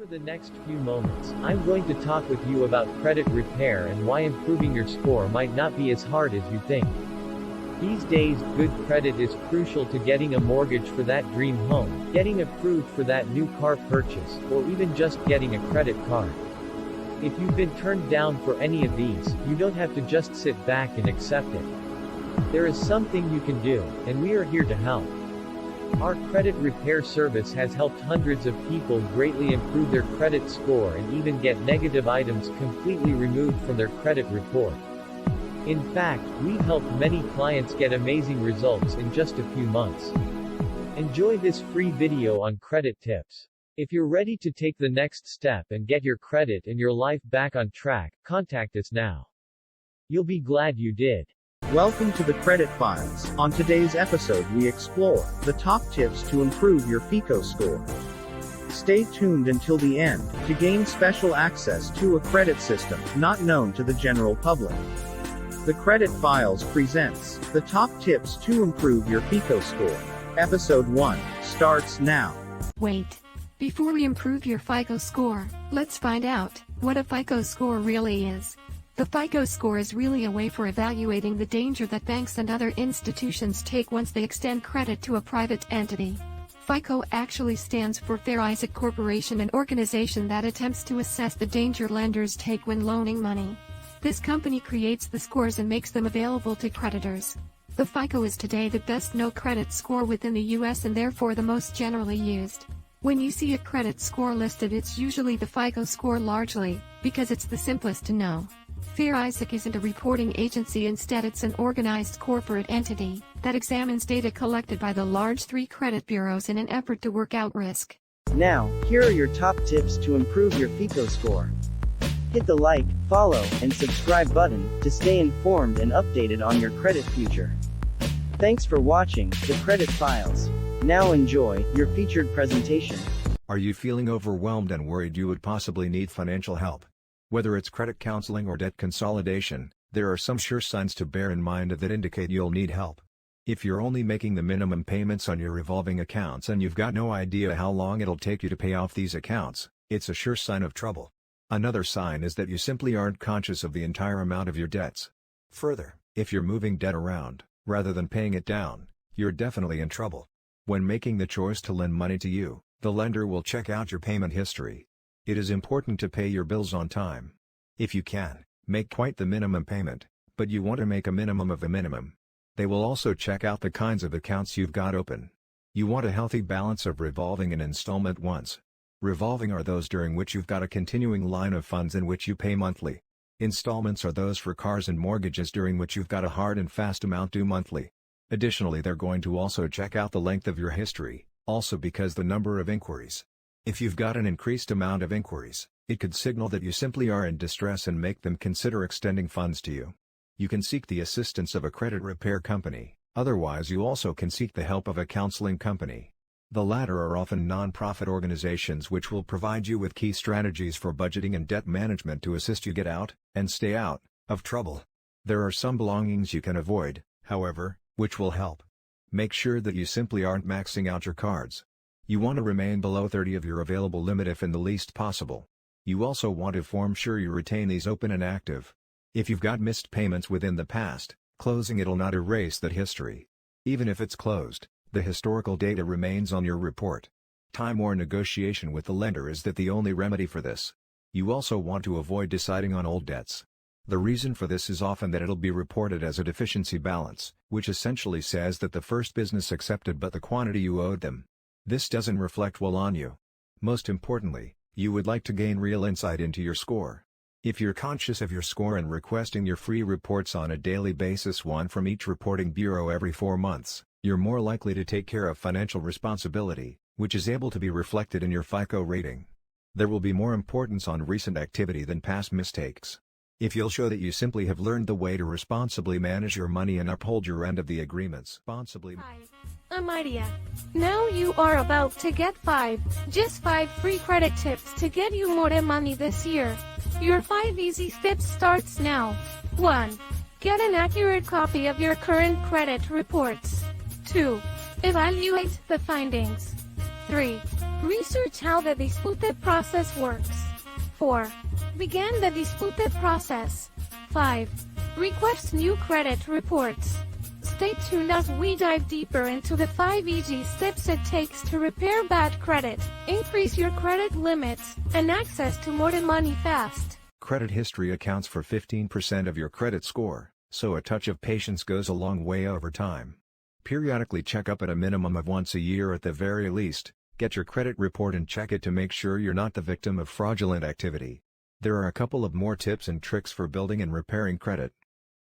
Over the next few moments, I'm going to talk with you about credit repair and why improving your score might not be as hard as you think. These days, good credit is crucial to getting a mortgage for that dream home, getting approved for that new car purchase, or even just getting a credit card. If you've been turned down for any of these, you don't have to just sit back and accept it. There is something you can do, and we are here to help. Our credit repair service has helped hundreds of people greatly improve their credit score and even get negative items completely removed from their credit report. In fact, we've helped many clients get amazing results in just a few months. Enjoy this free video on credit tips. If you're ready to take the next step and get your credit and your life back on track, contact us now. You'll be glad you did. Welcome to the Credit Files. On today's episode we explore the top tips to improve your FICO score. Stay tuned until the end to gain special access to a credit system not known to the general public. The Credit Files presents the top tips to improve your FICO score. Episode 1 starts now. Wait. Before we improve your FICO score, let's find out what a FICO score really is. The FICO score is really a way for evaluating the danger that banks and other institutions take once they extend credit to a private entity. FICO actually stands for Fair Isaac Corporation, an organization that attempts to assess the danger lenders take when loaning money. This company creates the scores and makes them available to creditors. The FICO is today the best no-credit score within the US and therefore the most generally used. When you see a credit score listed, it's usually the FICO score largely, because it's the simplest to know. Fair Isaac isn't a reporting agency, instead it's an organized corporate entity that examines data collected by the large 3 credit bureaus in an effort to work out risk. Now, here are your top tips to improve your FICO score. Hit the like, follow, and subscribe button to stay informed and updated on your credit future. Thanks for watching the Credit Files. Now enjoy your featured presentation. Are you feeling overwhelmed and worried you would possibly need financial help? Whether it's credit counseling or debt consolidation, there are some sure signs to bear in mind that indicate you'll need help. If you're only making the minimum payments on your revolving accounts and you've got no idea how long it'll take you to pay off these accounts, it's a sure sign of trouble. Another sign is that you simply aren't conscious of the entire amount of your debts. Further, if you're moving debt around, rather than paying it down, you're definitely in trouble. When making the choice to lend money to you, the lender will check out your payment history. It is important to pay your bills on time. If you can, make quite the minimum payment, but you want to make a minimum of a minimum. They will also check out the kinds of accounts you've got open. You want a healthy balance of revolving and installment ones. Revolving are those during which you've got a continuing line of funds in which you pay monthly. Installments are those for cars and mortgages during which you've got a hard and fast amount due monthly. Additionally, they're going to also check out the length of your history, also because the number of inquiries. If you've got an increased amount of inquiries, it could signal that you simply are in distress and make them consider extending funds to you. You can seek the assistance of a credit repair company, otherwise you also can seek the help of a counseling company. The latter are often non-profit organizations which will provide you with key strategies for budgeting and debt management to assist you get out, and stay out, of trouble. There are some belongings you can avoid, however, which will help. Make sure that you simply aren't maxing out your cards. You want to remain below 30 of your available limit if in the least possible. You also want to form sure you retain these open and active. If you've got missed payments within the past, closing it'll not erase that history. Even if it's closed, the historical data remains on your report. Time or negotiation with the lender is the only remedy for this. You also want to avoid deciding on old debts. The reason for this is often that it'll be reported as a deficiency balance, which essentially says that the first business accepted but the quantity you owed them. This doesn't reflect well on you. Most importantly, you would like to gain real insight into your score. If you're conscious of your score and requesting your free reports on a daily basis, one from each reporting bureau every 4 months, you're more likely to take care of financial responsibility, which is able to be reflected in your FICO rating. There will be more importance on recent activity than past mistakes. If you'll show that you simply have learned the way to responsibly manage your money and uphold your end of the agreements. Hi, I'm Idea. Now you are about to get 5 free credit tips to get you more money this year. Your 5 easy steps starts now. 1. Get an accurate copy of your current credit reports. 2. Evaluate the findings. 3. Research how the disputed process works. 4. Begin the disputed process. 5. Request new credit reports. Stay tuned as we dive deeper into the 5 easy steps it takes to repair bad credit, increase your credit limits, and access to more money fast. Credit history accounts for 15% of your credit score, so a touch of patience goes a long way over time. Periodically check up at a minimum of once a year at the very least. Get your credit report and check it to make sure you're not the victim of fraudulent activity. There are a couple of more tips and tricks for building and repairing credit.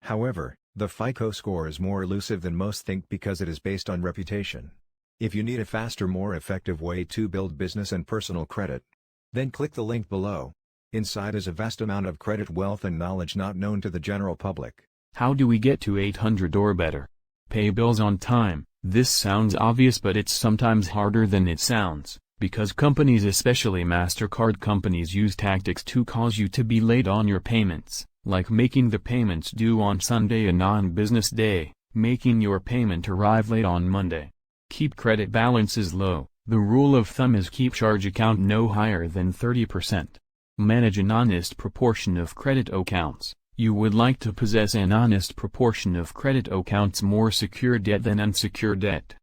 However, the FICO score is more elusive than most think because it is based on reputation. If you need a faster, more effective way to build business and personal credit, then click the link below. Inside is a vast amount of credit wealth and knowledge not known to the general public. How do we get to 800 or better? Pay bills on time. This sounds obvious, but it's sometimes harder than it sounds, because companies, especially MasterCard companies, use tactics to cause you to be late on your payments, like making the payments due on Sunday a non-business day, making your payment arrive late on Monday. Keep credit balances low. The rule of thumb is keep charge account no higher than 30%. Manage an honest proportion of credit accounts. You would like to possess an honest proportion of credit accounts, more secure debt than unsecured debt.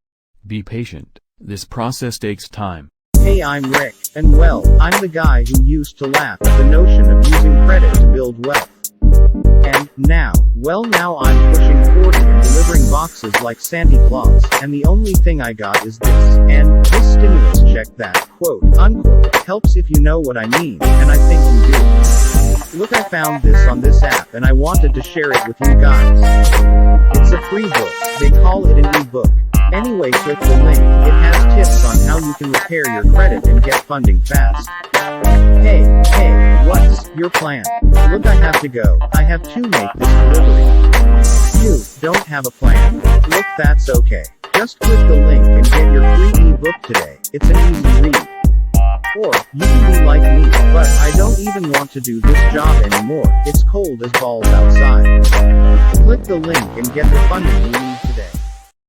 Be patient, this process takes time. Hey, I'm Rick, and well, I'm the guy who used to laugh at the notion of using credit to build wealth. And now I'm pushing 40 and delivering boxes like Santa Claus, and the only thing I got is this, and this stimulus check that, quote, unquote, helps if you know what I mean, and I think you do. Look, I found this on this app and I wanted to share it with you guys. It's a free book, they call it an e-book. Anyway, click the link, it has tips on how you can repair your credit and get funding fast. Hey, what's your plan? Look, I have to go, I have to make this delivery. You don't have a plan? Look, that's okay. Just click the link and get your free e-book today, it's an easy read. Or, you can be like me, but I don't even want to do this job anymore, it's cold as balls outside. Click the link and get the funding you need